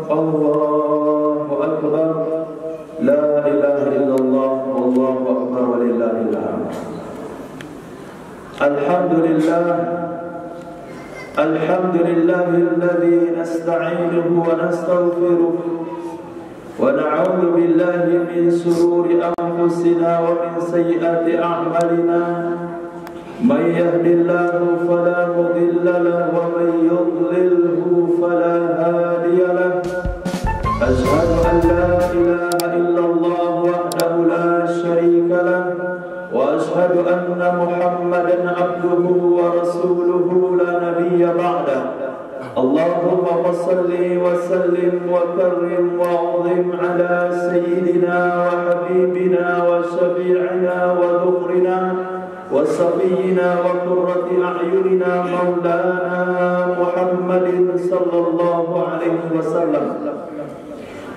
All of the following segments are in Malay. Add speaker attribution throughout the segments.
Speaker 1: Allahu Akbar. La ilaha illallah, Allahu Akbar, walillahil hamd. Alhamdulillah, alhamdulillahilladzi nasta'inuhu wa nastaghfiruh wa na'udzu billahi min shururi anfusina wa min sayyiati a'malina. Man yahdihillahu fala mudilla lahu wa man yudlilhu fala hadiya lahu. Ashhadu an la ilaha illallah wahdahu la syarika lahu wa ashhadu anna Muhammadan abduhu wa rasuluhu la nabiyya ba'dahu. Allahumma salli wa sallim wa karrim wa 'azim ala sayyidina wa habibina wa syafi'ina wa dhukrina wa safiyyina wa qurrati a'yunina maulana Muhammadin sallallahu alaihi wasallam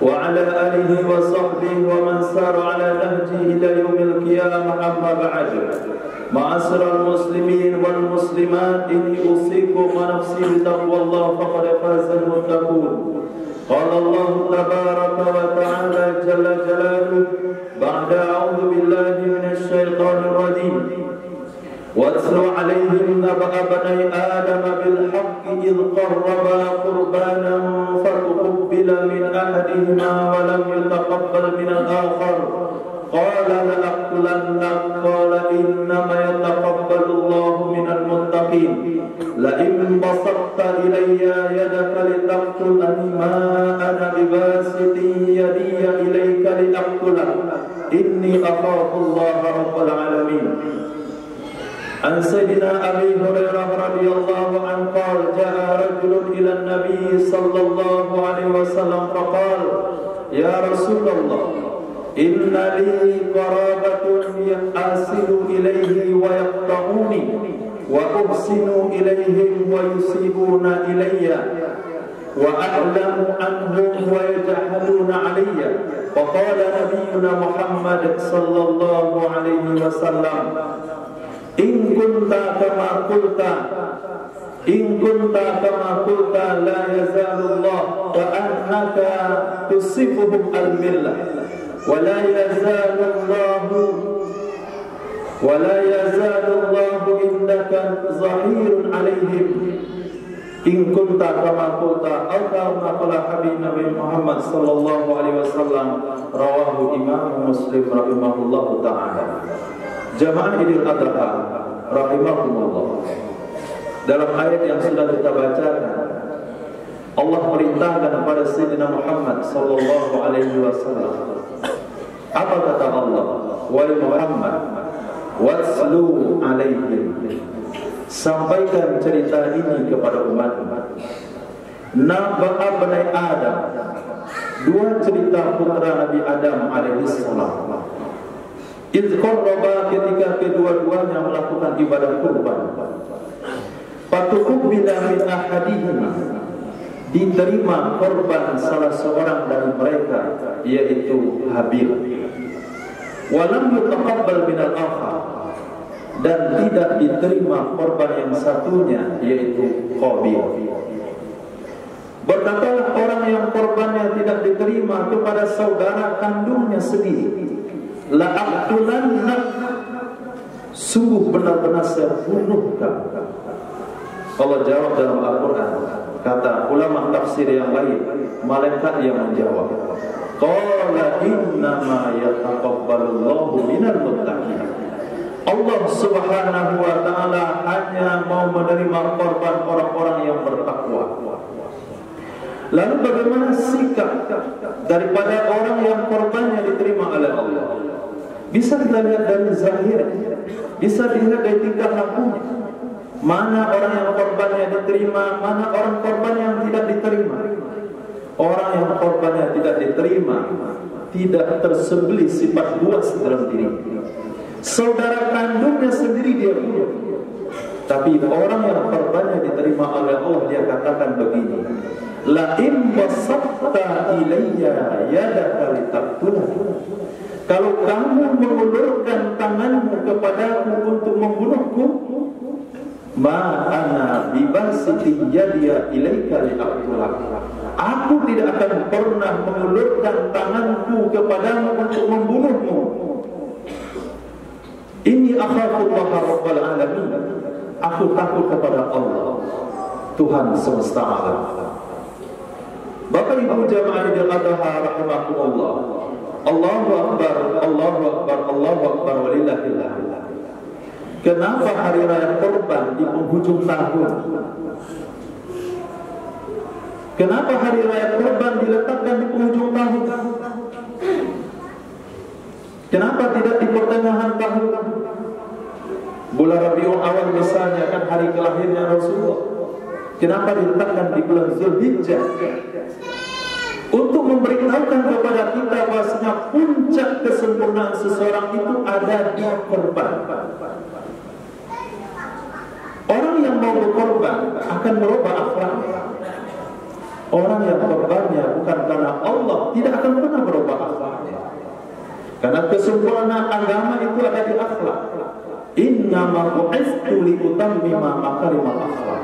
Speaker 1: wa ala alihi wa sahbihi wa man sara ala nahjihi ila yaumil qiyamah. Amma ba'd. Ma'asyiral muslimin wal muslimat, inni usikum wa nafsi bitaqwallah faqad fazal muttaqun. Qala Allah tabaraka wa ta'ala jalla jalaluhu ba'da a'udzu billahi minasy syaithanir rajim. واتل عليهم نبأ بني آدم بالحق إذ قربا قربانا فتقبل من أحدهما ولم يتقبل من الآخر قال لأقتلنك قال إنما يتقبل الله من المتقين لئن بسطت إلي يدك لتقتلني ما أنا بباسط يدي إليك لأقتلك إني أخاف الله رب العالمين. عن سيدنا أبي هريرة رضي الله عنه قال جاء رجل إلى النبي صلى الله عليه وسلم فقال يا رسول الله إن لي قرابة أصل إليه ويقطعوني وأحسن إليهم ويسيئون إلي وأعلم عنهم ويجهلون علي. فقال نبينا محمد صلى الله عليه وسلم In kunta kama qulta la yazalullah wa annaka tusifuhum al-millah wa la yazalullahu innaka zahirun alaihim. In kunta kama qulta aw kama qala habib Nabi Muhammad sallallahu alaihi wasallam. Rawahu Imam Muslim rahimahullahu ta'ala. Jamaah Idul Adha rahimahumullah. Dalam ayat yang sudah kita bacakan, Allah merintahkan kepada Sayyidina Muhammad sallallahu alaihi wasallam. Apa kata Allah? Wahai Muhammad, waslu alaihim. Sampaikan cerita ini kepada umat. Naba'a bani Adam. Dua cerita putra Nabi Adam alaihi salam. Izqarraba, ketika kedua-duanya melakukan ibadah kurban. Fatuqbila min ahadihima, diterima korban salah seorang dari mereka, yaitu Habil. Walam yutaqabbal min al-akhar, dan tidak diterima korban yang satunya, yaitu Qabil. Berkatalah orang yang korbannya tidak diterima kepada saudara kandungnya sendiri, la'aqtulannak, sungguh benar-benar saya bunuh kamu. Allah jawab dalam Al-Quran. Kata ulama tafsir yang lain, malaikat yang menjawab, qala innama yataqabbalullahu minal muttaqin. Allah subhanahu wa ta'ala hanya mau menerima korban orang-orang yang bertakwa. Lalu bagaimana sikap daripada orang yang korbannya diterima oleh Allah? Bisa kita lihat dari zahir, bisa dilihat dari tingkah lakunya. Mana orang yang korbannya diterima, mana orang korban yang tidak diterima. Orang yang korbannya tidak diterima, tidak tersembelih sifat buas dalam diri. Saudara kandungnya sendiri dia bunuh. Tapi orang yang korbannya diterima oleh Allah, dia katakan begini, la in basatta ilayya yadaka litaqtulani. Kalau kamu mengulurkan tanganmu kepadaku untuk membunuhku, ma ana bibasiti yadiya ilaika liaqtulak. Aku tidak akan pernah mengulurkan tanganku kepadamu untuk membunuhmu. Inni akhafullah rabbal alamin. Aku takut kepada Allah, Tuhan semesta alam. Bapak Ibu jamaah yang dirahmati rahimakumullah. Allahu akbar, Allahu akbar, Allahu akbar walillahil hamd. Kenapa hari raya Kurban di penghujung tahun? Kenapa hari raya Kurban diletakkan di penghujung tahun? Kenapa tidak di pertengahan tahun? Bulan Rabiul Awal misalnya kan hari kelahirannya Rasulullah. Kenapa diletakkan di bulan Zulhijjah? Untuk memberitahukan kepada kita bahwasanya puncak kesempurnaan seseorang itu ada di korban. Orang yang mau berkorban akan merubah akhlaknya. Orang yang korbannya bukan karena Allah tidak akan pernah berubah akhlaknya. Karena kesempurnaan agama itu ada di akhlak. Innama bu'istu liutammima makarimal akhlak.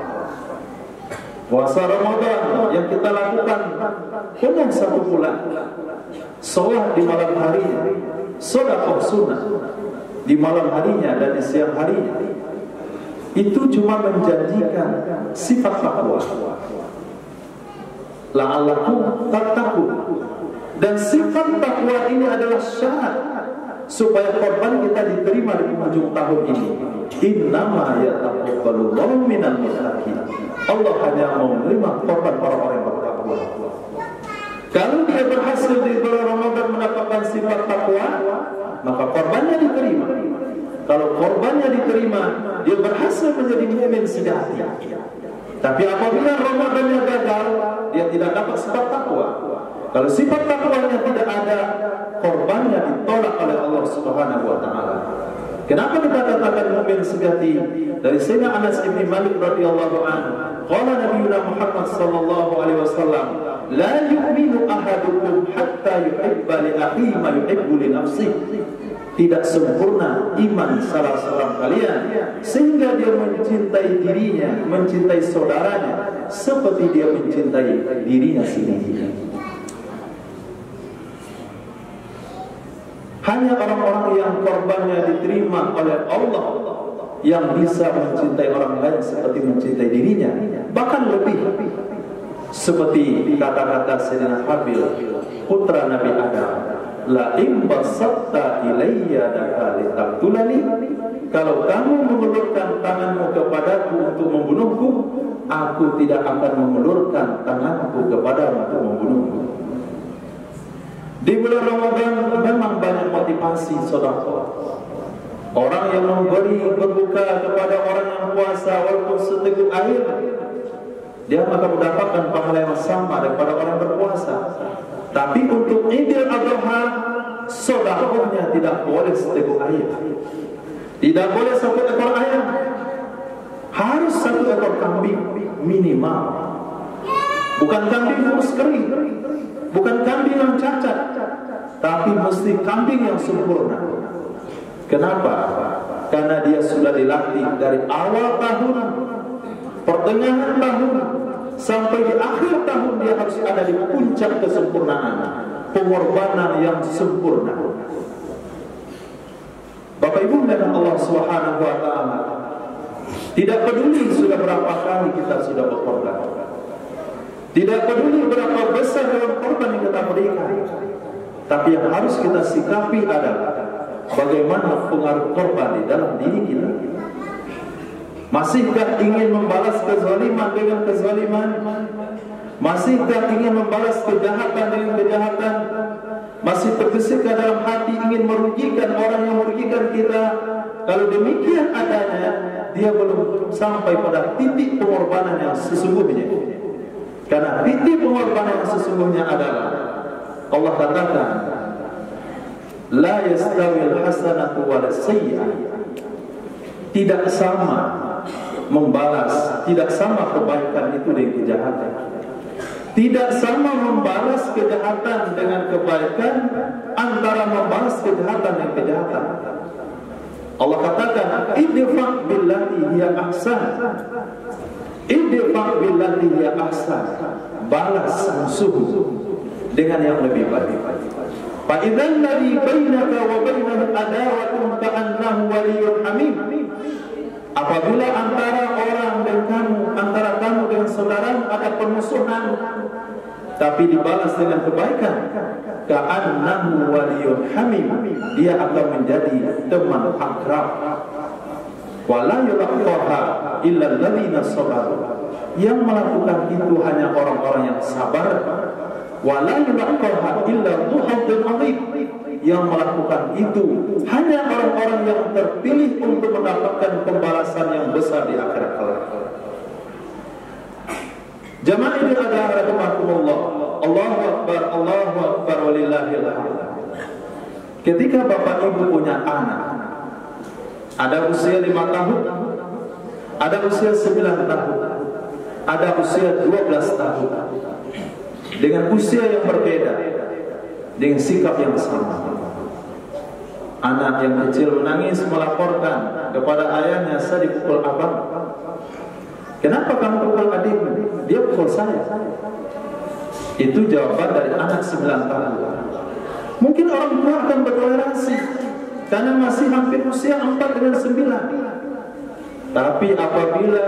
Speaker 1: Puasa Ramadan yang kita lakukan penuh 1 bulan, sholat di malam harinya, sedekah sunnah di malam harinya dan di siang harinya, itu cuma menjanjikan sifat takwa. La'allakum tattaqun. Dan sifat takwa ini adalah syarat supaya korban kita diterima di penghujung tahun ini. Innama yataqabbalullahu minal muttaqin. Allah hanya mau menerima korban para orang yang bertakwa. Kalau dia berhasil di bulan Ramadan mendapatkan sifat takwa, maka korbannya diterima. Kalau korbannya diterima, dia berhasil menjadi mukmin sejati. Tapi apabila Ramadannya gagal, dia tidak dapat sifat takwa. Kalau sifat takwanya tidak ada, korbannya ditolak oleh Allah Subhanahu wa taala. Kenapa kita katakan mukmin sejati? Dari Sayyidina Anas bin Malik radhiyallahu anhu, qala Nabiyyuna Muhammad sallallahu alaihi wasallam, la yu'minu ahadukum hatta yuhibba li akhihi ma yuhibbu li nafsihi. Tidak sempurna iman salah seorang kalian sehingga dia mencintai dirinya, mencintai saudaranya seperti dia mencintai dirinya sendiri. Hanya orang-orang yang korbannya diterima oleh Allah yang bisa mencintai orang lain seperti mencintai dirinya, bahkan lebih. Seperti kata-kata Sayyidina Habil, putra Nabi Adam, la imbasatta ilayya daka litaqtulani, kalau kamu mengulurkan tanganmu kepadaku untuk membunuhku, aku tidak akan mengulurkan tanganku kepadamu untuk membunuhmu. Di bulan Ramadan memang banyak motivasi sedekah. Orang yang memberi berbuka kepada orang yang puasa walaupun seteguk air, dia akan mendapatkan pahala yang sama daripada orang yang berpuasa. Tapi untuk Idul Adha, sedekahnya tidak boleh seteguk air. Tidak boleh 1 ekor ayam. Harus 1 ekor kambing minimal. Bukan kambing kurus kering, bukan kambing yang cacat, tapi mesti kambing yang sempurna. Kenapa? Karena dia sudah dilatih dari awal tahun, pertengahan tahun, sampai di akhir tahun dia harus ada di puncak kesempurnaan, pengorbanan yang sempurna. Bapak Ibu dan Allah Subhanahu wa taala, tidak peduli sudah berapa kali kita sudah berkorban, tidak peduli berapa besar dalam korban yang kita berikan, tapi yang harus kita sikapi adalah bagaimana pengaruh korban di dalam diri kita. Masihkah ingin membalas kezaliman dengan kezaliman? Masihkah ingin membalas kejahatan dengan kejahatan? Masih tergesikah dalam hati ingin merugikan orang yang merugikan kita? Kalau demikian adanya, dia belum sampai pada titik pengorbanan yang sesungguhnya. Karena titik pengorbanan yang sesungguhnya adalah Allah katakan, la yastawil hasanatu wal sayyi'ah. Tidak sama membalas, tidak sama kebaikan itu dengan kejahatan. Tidak sama membalas kejahatan dengan kebaikan, antara membalas kejahatan dengan kejahatan. Allah katakan, idfa' billati hiya ahsan. Idfa' billati hiya ahsan. balas musuh dengan yang lebih baik. Fa idzal ladzi bainaka wa bainahu adawatun ka'annahu waliyyun hamim. Apabila antara kamu dengan saudara ada permusuhan, tapi dibalas dengan kebaikan, ka'annahu waliyyun hamim, dia akan menjadi teman akrab. Wala yulaqaha illa alladziina sabaru, yang melakukan itu hanya orang-orang yang sabar. Wala yulaqaha illa dzu hazzin 'adzim, yang melakukan itu hanya orang-orang yang terpilih untuk mendapatkan pembalasan yang besar di akhirat kelak. Jamaah ini adalah rahmatullah. Allahu akbar, Allahu akbar, walillahil hamd. Ketika bapak ibu punya anak, ada usia 5 tahun, ada usia 9 tahun, ada usia 12 tahun, dengan usia yang berbeda, dengan sikap yang sama. Anak yang kecil menangis melaporkan kepada ayahnya, saya dipukul abang. Kenapa kamu pukul adikmu? Dia pukul saya. Itu jawaban dari anak 9 tahun. Mungkin orang tua akan bertoleransi karena masih hampir usia 4 dengan 9. Tapi apabila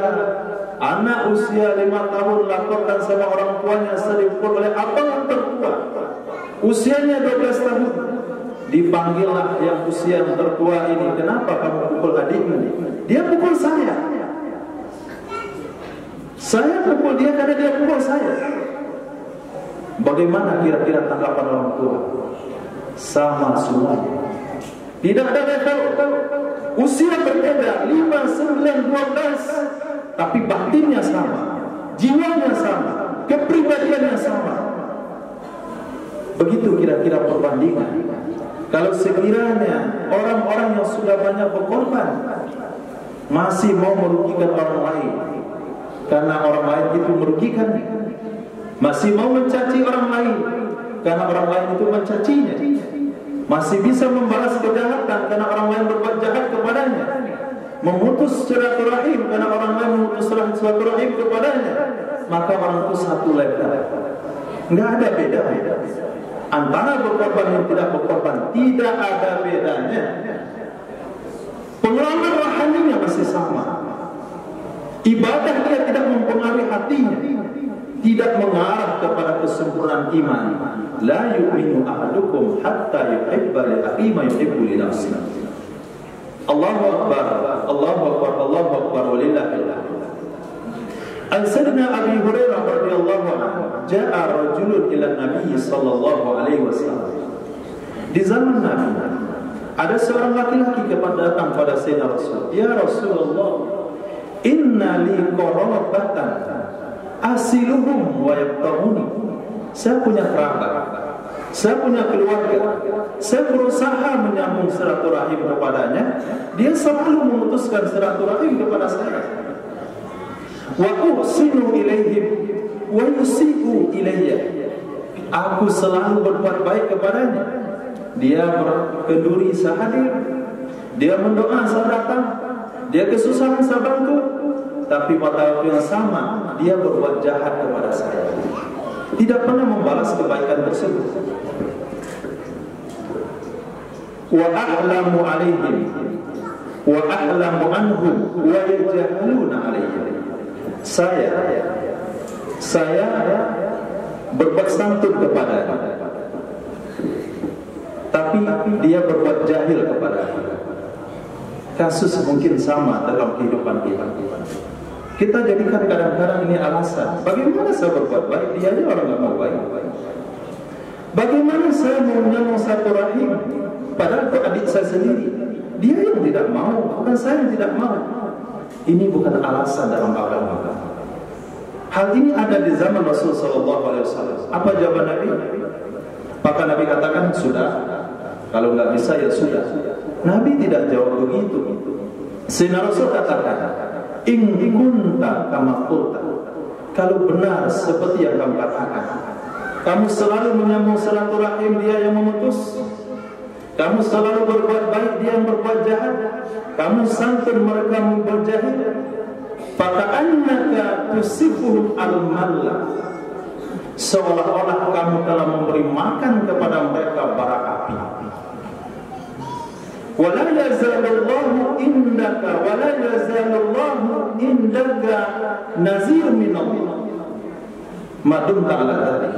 Speaker 1: anak usia 5 tahun laporkan sama orang tuanya, saya dipukul oleh abang yang tertua, usianya 12 tahun, dipanggillah yang usia yang tertua ini, kenapa kamu pukul adikmu? Dia pukul saya. Saya pukul dia karena dia pukul saya. Bagaimana kira-kira tanggapan orang tua? Sama semuanya. Tidak ada level. Usia berbeda, 5, 9, 12, tapi batinnya sama, jiwanya sama, kepribadiannya sama. Begitu kira-kira perbandingan. Kalau sekiranya orang-orang yang sudah banyak berkorban masih mau merugikan orang lain karena orang lain itu merugikan, masih mau mencaci orang lain karena orang lain itu mencacinya, masih bisa membalas kejahatan karena orang lain berbuat jahat kepadanya, memutus silaturahim karena orang lain memutus silaturahim kepadanya, maka orang itu satu level. Enggak ada beda antara berkorban dan tidak berkorban, tidak ada bedanya. Pengalaman rohaninya masih sama. Ibadah dia tidak mempengaruhi hatinya, tidak mengarah kepada kesempurnaan iman. La yu'minu ahadukum hatta yuhibba li akhihi ma yuhibbu li nafsihi. Allahu akbar, Allahu akbar, Allahu akbar, walillahil hamd. Al-Sayyidina Abi Hurairah radhiyallahu anhu, ja'a rajulun ila Nabi sallallahu alaihi wasallam. Di zaman Nabi ada seorang laki-laki datang pada Sayyidina Rasul. Ya Rasulullah, inna li qarabatan asiluhum wa yaqtahuni. Saya punya kerabat, saya punya keluarga, saya berusaha menyambung silaturahim kepadanya, dia selalu memutuskan silaturahim kepada saya. Wa uhsinu ilaihim wa yusi'u ilayya. Aku selalu berbuat baik kepadanya. Dia berkeduri saya hadir, dia mendoa saya datang, dia kesusahan saya bantu, tapi pada waktu yang sama dia berbuat jahat kepada saya, tidak pernah membalas kebaikan tersebut. Wa a'lamu alaihim wa a'lamu anhum wa yajhaluna alaihim. Saya berbuat santun kepadanya, tapi dia berbuat jahil kepadanya. Kasus mungkin sama dalam kehidupan kita. Kita jadikan kadang-kadang ini alasan. Bagaimana saya berbuat baik, dia aja orang nggak mau baik. Bagaimana saya mau menyambung satu rahim, padahal itu adik saya sendiri. Dia yang tidak mau, bukan saya yang tidak mau. Ini bukan alasan dalam agama. Hal ini ada di zaman Rasulullah SAW. Apa jawaban Nabi? Maka Nabi katakan, sudah. Kalau nggak bisa ya sudah. Nabi tidak jawab begitu. Sayyidina Rasul katakan, in kunta kama qulta. Kalau benar seperti yang kamu katakan, kamu selalu menyambung silaturahim, dia yang memutus. Kamu selalu berbuat baik, dia yang berbuat jahat. Kamu santun, mereka membuat jahat. Faka'annaka tusifuhum al-malla. seolah-olah kamu telah memberi makan kepada mereka bara api. Wala yazalullahu indaka nazir minallah. Madum ta'ala tadi,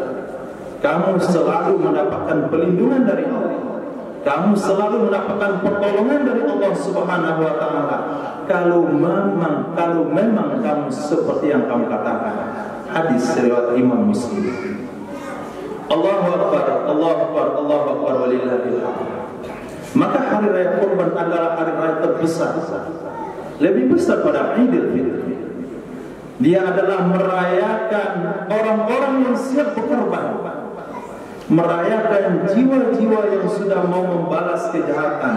Speaker 1: kamu selalu mendapatkan pelindungan dari Allah, kamu selalu mendapatkan pertolongan dari Allah Subhanahu wa taala. Kalau memang kamu seperti yang kamu katakan. Hadis riwayat Imam Muslim. Allahu akbar, Allahu akbar, Allahu akbar walillahil hamd. Maka hari raya Kurban adalah hari raya terbesar, lebih besar pada Idul Fitri. Dia adalah merayakan orang-orang yang siap berkorban, merayakan jiwa-jiwa yang sudah mau membalas kejahatan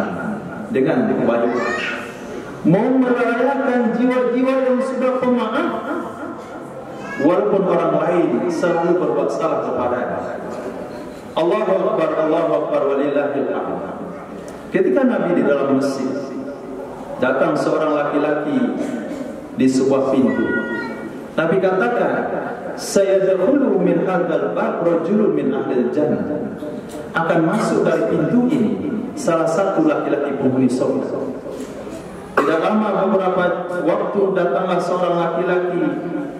Speaker 1: dengan kebaikan, mau merayakan jiwa-jiwa yang sudah pemaaf walaupun orang lain selalu berbuat salah kepadanya. Allahu akbar, Allahu akbar walillahil hamd. Ketika Nabi di dalam masjid, datang seorang laki-laki di sebuah pintu. Nabi katakan, sayadkhulu min hadzal bab rajulun min ahlil jannah. Akan masuk dari pintu ini salah satu laki-laki penghuni surga. Tidak lama beberapa waktu datanglah seorang laki-laki,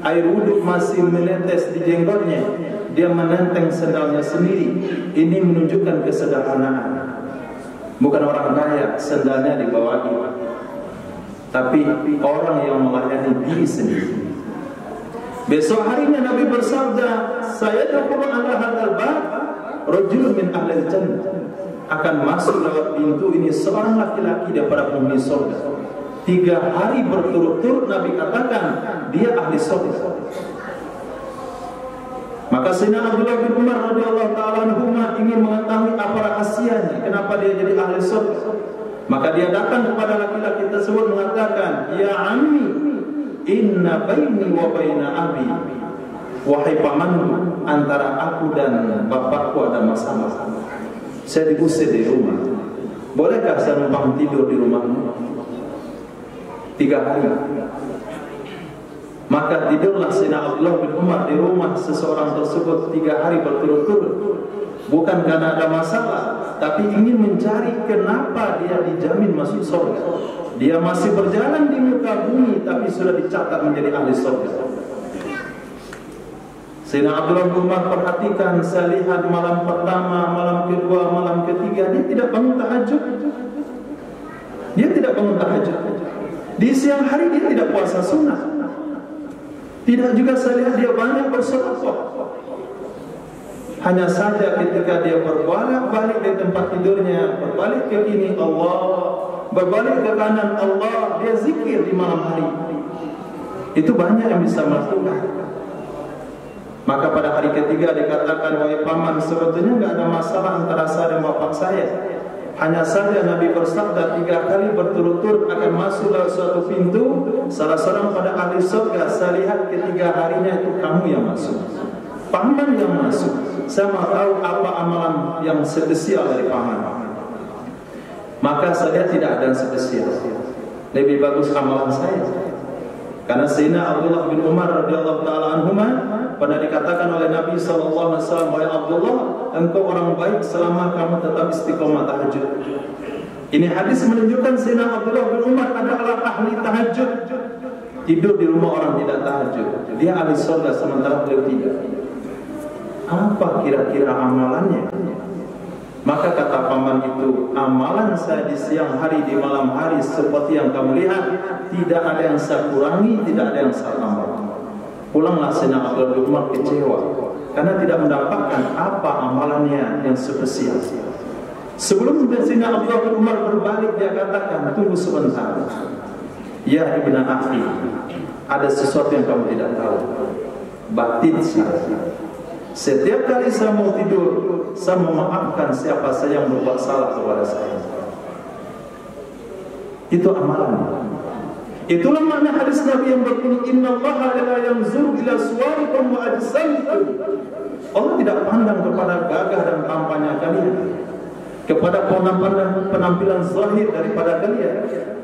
Speaker 1: air wudhu masih menetes di jenggotnya. Dia menenteng sendalnya sendiri. Ini menunjukkan kesederhanaan. Bukan orang kaya sendalnya dibawahi, tapi orang yang melayani diri sendiri. Besok harinya Nabi bersabda, saya dapat ala hadzal bab rajulun min ahlil jannah. Akan masuk lewat pintu ini seorang laki-laki daripada penghuni surga. 3 hari berturut-turut Nabi katakan dia ahli surga. Maka Sayyidina Abdullah bin Umar radhiyallahu ta'ala anhuma ingin mengetahui apa rahasianya, kenapa dia jadi ahli surga. Maka dia datang kepada laki-laki tersebut mengatakan, ya ammi, inna baini wa baina abi. Wahai pamanku, antara aku dan bapakku ada masalah. Saya diusir di rumah. Bolehkah saya numpang tidur di rumahmu 3 hari? Maka tidurlah Sayyidina Abdullah bin Umar di rumah seseorang tersebut 3 hari berturut-turut. Bukan karena ada masalah, tapi ingin mencari kenapa dia dijamin masuk surga. Dia masih berjalan di muka bumi, tapi sudah dicatat menjadi ahli surga. Sayyidina Abdullah bin Umar perhatikan, saya lihat malam pertama, malam kedua, malam ketiga, dia tidak bangun tahajud. Dia tidak bangun tahajud. Di siang hari dia tidak puasa sunnah. Tidak juga saya lihat dia banyak bersedekah. Hanya saja ketika dia berbalik di tempat tidurnya, berbalik ke kiri Allah, berbalik ke kanan Allah, dia zikir di malam hari. Itu banyak yang bisa melakukan. Maka pada hari ketiga dikatakan, wahai paman, sebetulnya enggak ada masalah antara saya dan bapak saya. Hanya saja Nabi bersabda 3 kali berturut-turut akan masuk dalam suatu pintu, salah seorang pada ahli surga. Saya lihat ketiga harinya itu kamu yang masuk, paman yang masuk. Saya mau tahu apa amalan yang spesial dari paman. Maka saya lihat tidak ada yang spesial. Lebih bagus amalan saya. Karena Sayyidina Abdullah bin Umar radhiyallahu taala anhuma pernah dikatakan oleh Nabi sallallahu alaihi wasallam, wahai Abdullah, engkau orang baik selama kamu tetap istiqomah tahajud. Ini hadis menunjukkan Sayyidina Abdullah bin Umar adalah ahli tahajud. Tidur di rumah orang tidak tahajud, dia ahli surga sementara beliau tidak. Apa kira-kira amalannya? Maka kata paman itu, amalan saya di siang hari, di malam hari seperti yang kamu lihat, tidak ada yang saya kurangi, tidak ada yang saya tambah. Pulanglah Sayyidina Abdullah bin Umar kecewa karena tidak mendapatkan apa amalannya yang spesial. Sebelum Sayyidina Abdullah bin Umar berbalik, dia katakan, tunggu sebentar. Ya ibnu akhi, ada sesuatu yang kamu tidak tahu. Batin saya. Setiap kali saya mau tidur, saya memaafkan siapa saja yang berbuat salah kepada saya. Itu amalan. Itulah makna hadis Nabi yang berbunyi, innallaha la yanzuru ila suwarikum wa ajsamikum. Allah tidak pandang kepada gagah dan tampangnya kalian, kepada penampilan zahir daripada kalian,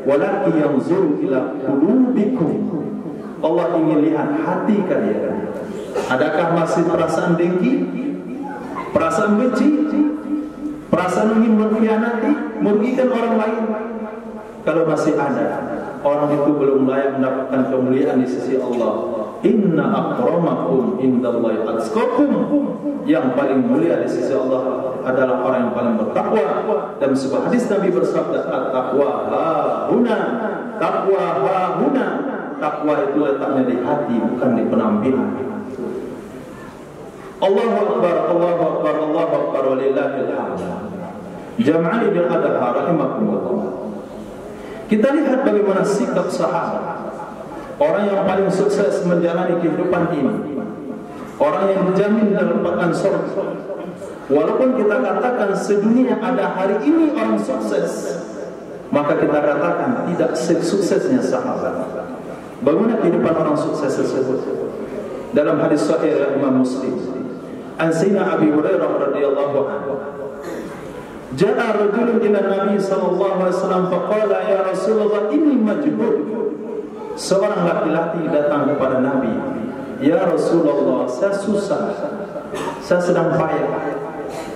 Speaker 1: walakin yanzuru ila qulubikum. Allah ingin lihat hati kalian. Adakah masih perasaan dengki, perasaan benci, perasaan ingin mengkhianati, merugikan orang lain? Kalau masih ada, orang itu belum layak mendapatkan kemuliaan di sisi Allah. Inna akramakum indallahi atqakum. Yang paling mulia di sisi Allah adalah orang yang paling bertakwa. Dan sebuah hadis Nabi bersabda, at-taqwa hahuna, takwa hahuna. Takwa itu letaknya di hati, bukan di penampilan. Allahu akbar, Allahu akbar, Allahu akbar, walillahil hamd. Jamaah Idul Adha rahimakumullah. Kita lihat bagaimana sikap sahabat, orang yang paling sukses menjalani kehidupan ini, orang yang dijamin mendapatkan surga. Walaupun kita katakan sedunia ada hari ini orang sukses, maka kita katakan tidak suksesnya sahabat. Bagaimana kehidupan orang sukses tersebut? Dalam hadis sahih Imam Muslim, an Sayyidina Abi Hurairah radhiyallahu anhu, ja'a rajulun ila Nabi sallallahu alaihi wasallam faqala ya Rasulullah inni majhul. Seorang laki-laki datang kepada Nabi, ya Rasulullah, saya susah, saya sedang payah,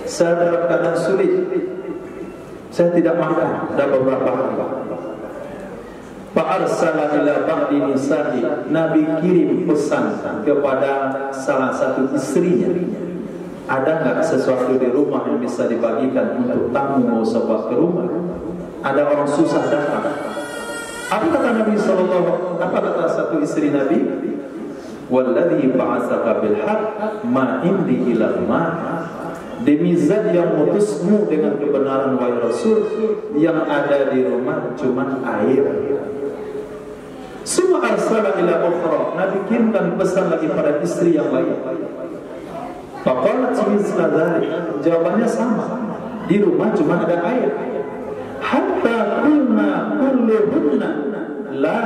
Speaker 1: saya dalam keadaan sulit, saya tidak makan dah beberapa hari. Fa'arsala ila ba'di nisa'i, Nabi kirim pesan kepada salah satu istrinya, ada enggak sesuatu di rumah yang bisa dibagikan untuk tamu mau sebab ke rumah? Ada orang susah datang. Apa kata Nabi sallallahu? Apa kata satu istri Nabi? Walladzi ba'atsaka bil haqq ma indi ila ma. Demi zat yang mutusmu dengan kebenaran wahai Rasul, yang ada di rumah cuma air. Summa arsala ila ukhra. Nabi kirimkan pesan lagi pada istri yang lain. Faqalat misla dzalik, jawabannya sama. Di rumah cuma ada air. Hatta qulna kulluhunna la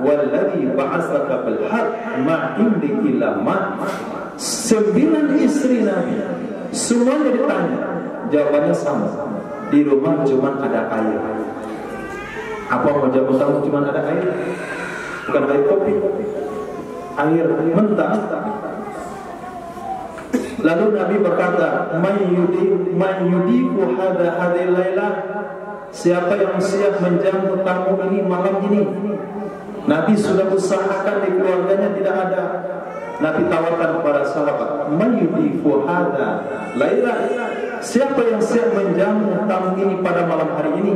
Speaker 1: walladzi ba'atsaka bil haqq ma indi illa ma. 9 istri Nabi semuanya ditanya, jawabannya sama. Di rumah cuma ada air. Apa mau jawab kamu cuma ada air? Bukan air kopi, air mentah. Lalu Nabi berkata, "Mayyudiku hadhil lailah." Siapa yang siap menjamu tamu ini malam ini? Nabi sudah usahakan di keluarganya tidak ada. Nabi tawarkan kepada sahabat, "Mayyudiku hadhil lailah." Siapa yang siap menjamu tamu ini pada malam hari ini?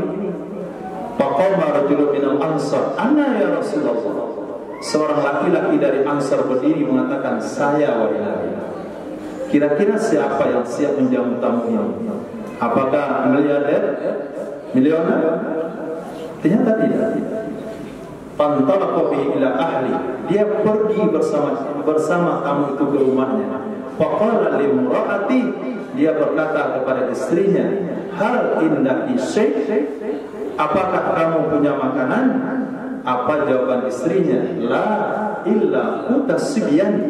Speaker 1: Faqama rajulun minal ansar, "Ana ya Rasulullah." Seorang laki-laki dari Ansar berdiri mengatakan, "Saya wahai Nabi." Kira-kira siapa yang siap menjamu tamunya? Apakah miliarder? Milioner? Ternyata tidak. Fantalaqa bihi ila ahli. Dia pergi bersama tamu itu ke rumahnya. Faqala limra'ati, dia berkata kepada istrinya, "Hal indaki syai'?" Apakah kamu punya makanan? Apa jawaban istrinya? La illa utasibyan.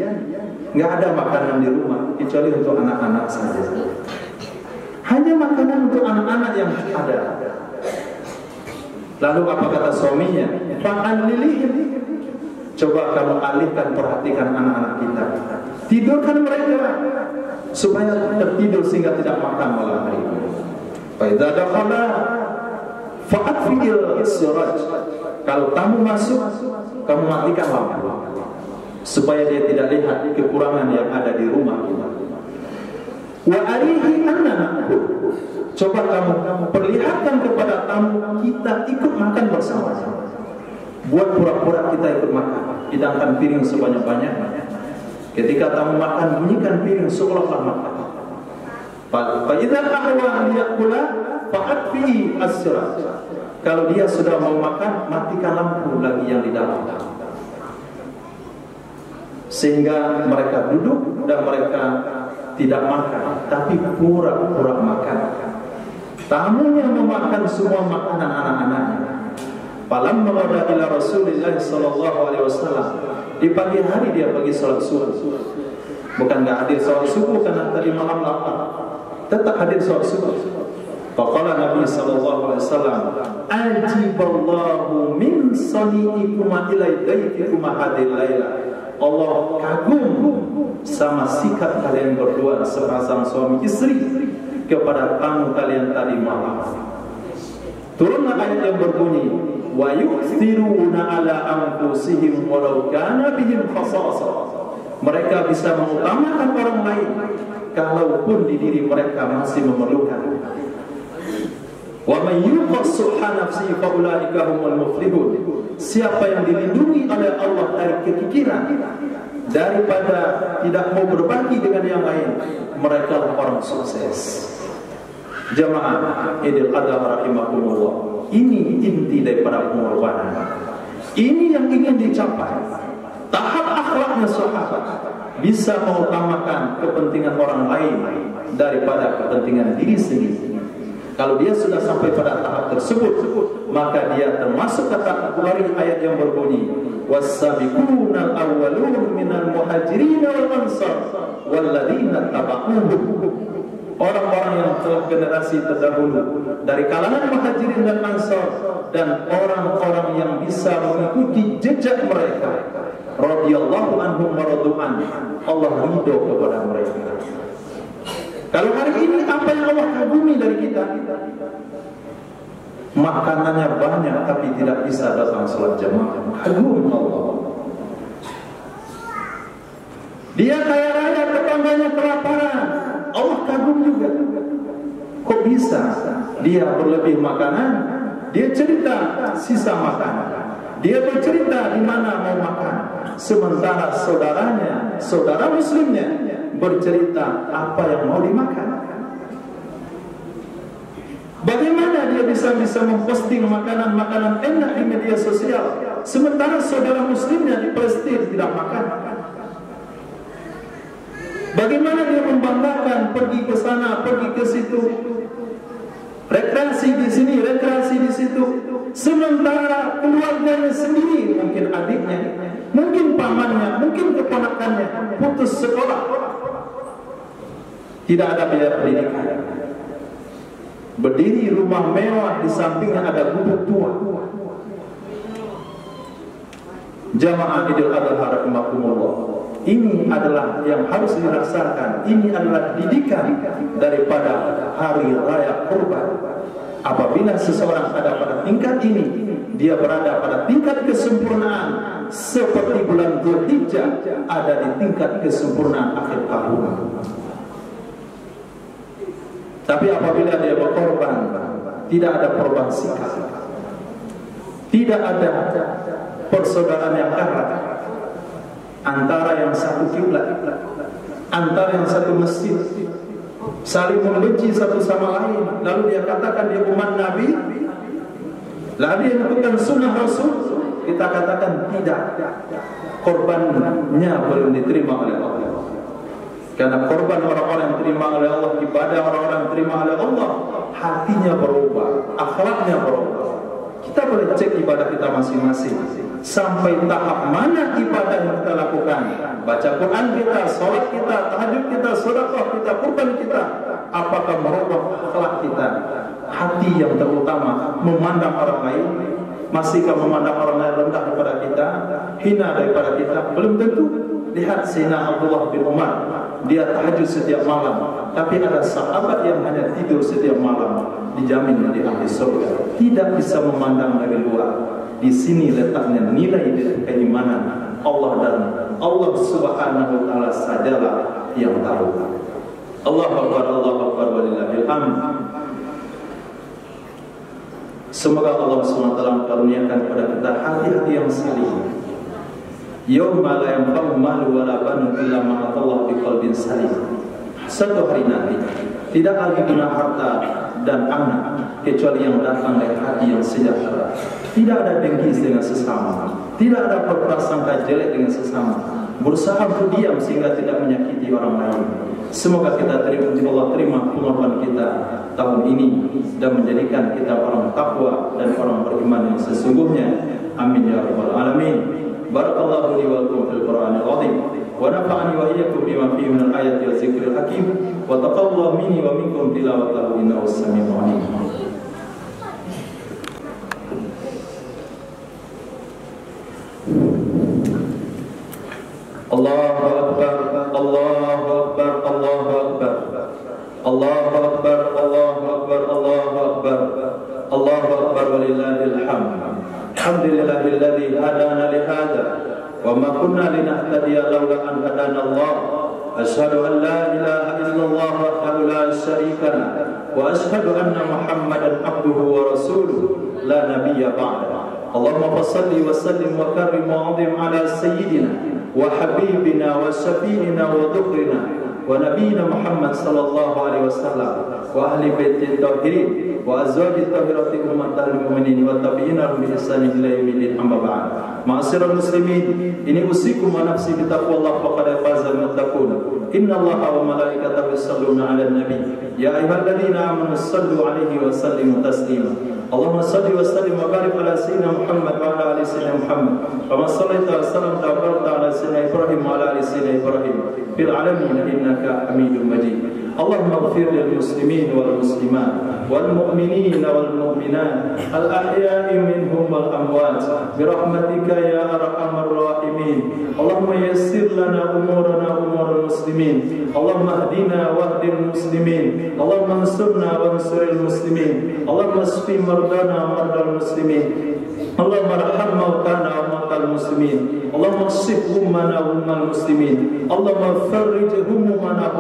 Speaker 1: Enggak ada makanan di rumah kecuali untuk anak-anak saja. Hanya makanan untuk anak-anak yang ada. Lalu apa kata suaminya? Fa'an lilihim. Coba kamu alihkan, perhatikan anak-anak kita. Tidurkan mereka supaya tertidur sehingga tidak makan malam hari. Fa idza dakhala fa'atfi'il siraj. Kalau tamu masuk, kamu matikan lampu supaya dia tidak lihat kekurangan yang ada di rumah kita. Wa arihi anna, coba kamu perlihatkan kepada tamu kita ikut makan bersama-sama. Buat pura-pura kita ikut makan, hidangkan piring sebanyak-banyaknya. Ketika tamu makan, bunyikan piring seolah-olah makan. Fa idza ahwa liyakula fa'atfi as-siraj. Kalau dia sudah mau makan, matikan lampu lagi yang di dalam. Sehingga mereka duduk dan mereka tidak makan, tapi pura-pura makan. Tamunya memakan semua makanan anak-anaknya. Falamma qada ila Rasulillah sallallahu alaihi wasallam. Di pagi hari dia pergi salat subuh. Bukan enggak hadir salat subuh karena tadi malam lapar. Tetap hadir salat subuh. Faqala Nabi sallallahu alaihi wasallam, "Ajiballahu min sani'ikum ila dayfikum hadhihi laila." Allah kagum sama sikap kalian berdua sepasang suami istri kepada tamu kalian tadi malam. Turunlah ayat yang berbunyi, wa yu'thiruna ala anfusihim walau kana bihim khasasah. Mereka bisa mengutamakan orang lain kalaupun di diri mereka masih memerlukan. Wa may yuqa shuhha nafsihi fa ulaika humul muflihun. Siapa yang dilindungi oleh Allah dari kekikiran, daripada tidak mau berbagi dengan yang lain, mereka orang sukses. Jamaah Idul Adha rahimakumullah, ini inti daripada pengorbanan. Ini yang ingin dicapai. Tahap akhlaknya sahabat bisa mengutamakan kepentingan orang lain daripada kepentingan diri sendiri. Kalau dia sudah sampai pada tahap tersebut, maka dia termasuk kategori ayat yang berbunyi, was-sabiqunal awwalun minal muhajirin wal ansar walladzina tabauhum. Orang-orang yang telah generasi terdahulu dari kalangan muhajirin dan ansar, dan orang-orang yang bisa mengikuti jejak mereka, radhiyallahu anhum wa radu'an, Allah ridho kepada mereka. Kalau hari ini apa yang Allah kagumi dari kita? Makanannya banyak tapi tidak bisa datang salat jamaah. Kagum Allah. Dia kaya raya, tetangganya kelaparan, Allah kagum juga. Kok bisa dia berlebih makanan? Dia cerita sisa makanan, dia bercerita di mana mau makan, sementara saudaranya, saudara muslimnya bercerita apa yang mau dimakan. Bagaimana dia bisa memposting makanan-makanan enak di media sosial, sementara saudara muslimnya di Palestina tidak makan? Bagaimana dia membanggakan pergi ke sana, pergi ke situ, rekreasi di sini, rekreasi di situ, sementara keluarganya sendiri, mungkin adiknya, mungkin pamannya, mungkin keponakannya putus sekolah, tidak ada biaya pendidikan, berdiri rumah mewah, di sampingnya ada gubuk tua. Jamaah Idul Adha rahimakumullah, ini adalah yang harus dirasakan. Ini adalah didikan daripada hari raya kurban. Apabila seseorang ada pada tingkat ini, dia berada pada tingkat kesempurnaan, seperti bulan Dzulhijjah ada di tingkat kesempurnaan akhir tahun. Tapi apabila dia berkorban, tidak ada korban sikap, tidak ada persaudaraan yang erat antara yang satu kiblat, antara yang satu masjid, saling membenci satu sama lain, lalu dia katakan dia umat Nabi, lalu dia melakukan sunnah Rasul, kita katakan tidak, korbannya belum diterima oleh Allah. Karena korban orang-orang yang diterima oleh Allah, ibadah orang-orang yang diterima oleh Allah, hatinya berubah, akhlaknya berubah. Kita boleh cek ibadah kita masing-masing, sampai tahap mana ibadah yang kita lakukan, baca Quran kita, sholat kita, tahajud kita, sedekah kita, kurban kita, apakah merubah akhlak kita, hati yang terutama, memandang orang lain, masihkah memandang orang lain rendah daripada kita, hina daripada kita? Belum tentu. Lihat Sayyidina Abdullah bin Umar, dia tahajud setiap malam, tapi ada sahabat yang hanya tidur setiap malam, dijamin di ahli surga. Tidak bisa memandang dari luar. Di sini letaknya nilai keimanan Allah, dan Allah Subhanahu wa taala sajalah yang tahu. Allahu akbar, Allahu akbar, walillahil hamd. Semoga Allah SWT karuniakan kepada kita hati-hati yang salih. Yauma la yanfa'u malu wala banun illa man atallaha biqalbin salim. Satu hari nanti tidak lagi guna harta dan anak kecuali yang datang dari hati yang sejahtera. Tidak ada dengki dengan sesama, tidak ada berprasangka jelek dengan sesama, berusaha berdiam sehingga tidak menyakiti orang lain. Semoga kita Allah terima pengorbanan kita tahun ini dan menjadikan kita orang takwa dan orang beriman yang sesungguhnya. Amin ya rabbal alamin. Barakallahu li wa lakum fil Qur'anil azim wa nafa'ani wa iyyakum bima fihi minal ayati wa dzikril hakim wa taqabbalallahu minni wa minkum tilawatahu innahu as-sami'ul 'alim. Allahu Akbar, Allahu Akbar, Allahu Akbar, Allahu Akbar walillahil hamd. Alhamdulillahilladzi hadana li hadza wa ma kunna linahtadiya laula an hadana Allah. Asyhadu an la ilaha illallah wahdahu la syarika lah wa asyhadu anna Muhammadan abduhu wa rasuluh la nabiyya ba'da. Allahumma salli wa sallim wa karrim wa 'azim ala sayyidina wa habibina wa syafi'ina wa dhukrina wa nabiyina Muhammad sallallahu alaihi wasallam wa ahli baitit tahirin wa azwajit tahirati ummatal mu'minin wa tabi'ina bi ihsan ila yaumil amma ba'd. Ma'asyiral muslimin, ini usikum wa nafsi bi taqwallah faqad faza al-muttaqun. Innallaha wa malaikatahu yusholluna 'alan nabi ya ayyuhalladzina amanu shallu 'alaihi wa sallimu taslima. Allahumma salli wa sallim wa barik ala sayyidina Muhammad wa ala ali sayyidina Muhammad kama shallaita wa sallamta wa barakta ala sayyidina Ibrahim wa ala ali sayyidina Ibrahim fil alamin innaka Hamidum Majid. Allahumma ighfir lil muslimin wal muslimat wal mu'minin wal mu'minat al ahya'i minhum wal amwat bi rahmatika ya arhamar rahimin. Allahumma yassir lana umurana umural muslimin. Allahumma hdina wahdil muslimin. Allahumma ansurna wansuril muslimin. Allahumma shfi mardana mardal muslimin. Allahumma arham mautana wa mautal muslimin. Allahumma shif ummana ummal muslimin. Allahumma farrij humumana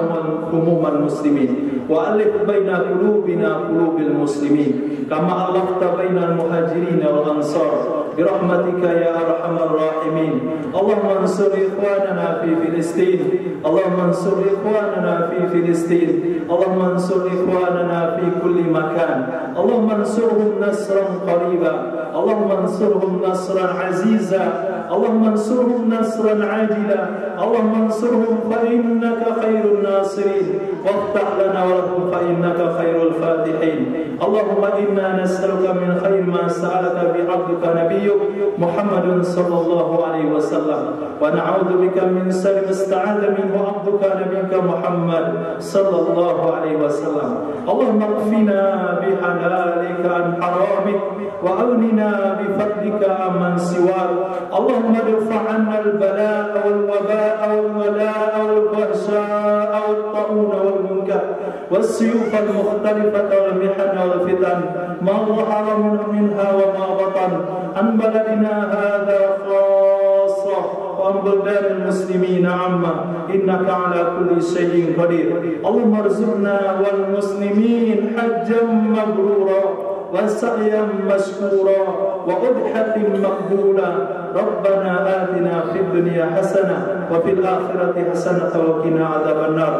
Speaker 1: humumal muslimin wa alif baina qulubina qulubil muslimin kama alafta bainal muhajirin wal ansar bi rahmatika ya arhamar rahimin. Allahumma ansur ikhwanana fi Filistin. Allahumma ansur ikhwanana fi Filistin. Allahumma ansur ikhwanana fi kulli makan. Allahumma ansurhum nasran qariba. Allahumma ansurhum nasran aziza. Allahumma ansurhum nasran ajila. Allahumma ansurhum fa innaka khairun nasirin waftah lana wa lahum fa innaka khairul fatihin. Allahumma inna nas'aluka min khair ma sa'alaka bi 'abdika nabiyyuk Muhammadun sallallahu alaihi wasallam wa na'udzu bika min sharri ma ista'adha minhu 'abduka nabiyyuka Muhammad sallallahu alaihi wasallam. Allahumma qfina bi halalika an haramik wa awnina bi fadlika amman siwak. Allahumma irfa' 'anna al-balaa wal wabaa wal walaa wal fahshaa wal ta'un wal munkar was suyuf al mukhtalifah wal mihan wal fitan ma dhahara minha wa ma batan an baladina hadha khassa wa an buldanil muslimin amma innaka ala kulli shay'in qadir. Allahumma arzuqna wal muslimin hajjan mabrura وسعيا مشكورا وأضحة مقبولا. ربنا آتنا في الدنيا حسنة وفي الآخرة حسنة وقنا عذاب النار.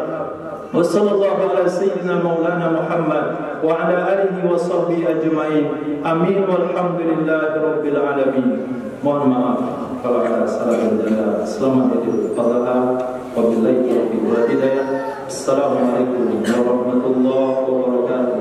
Speaker 1: وصلى الله على سيدنا مولانا محمد وعلى آله وصحبه أجمعين. آمين والحمد لله رب العالمين. Mohon maaf kalau ada salah dan salah. Selamat Idul Adha. Wabillahi taufiq wal hidayah. Assalamualaikum warahmatullahi wabarakatuh.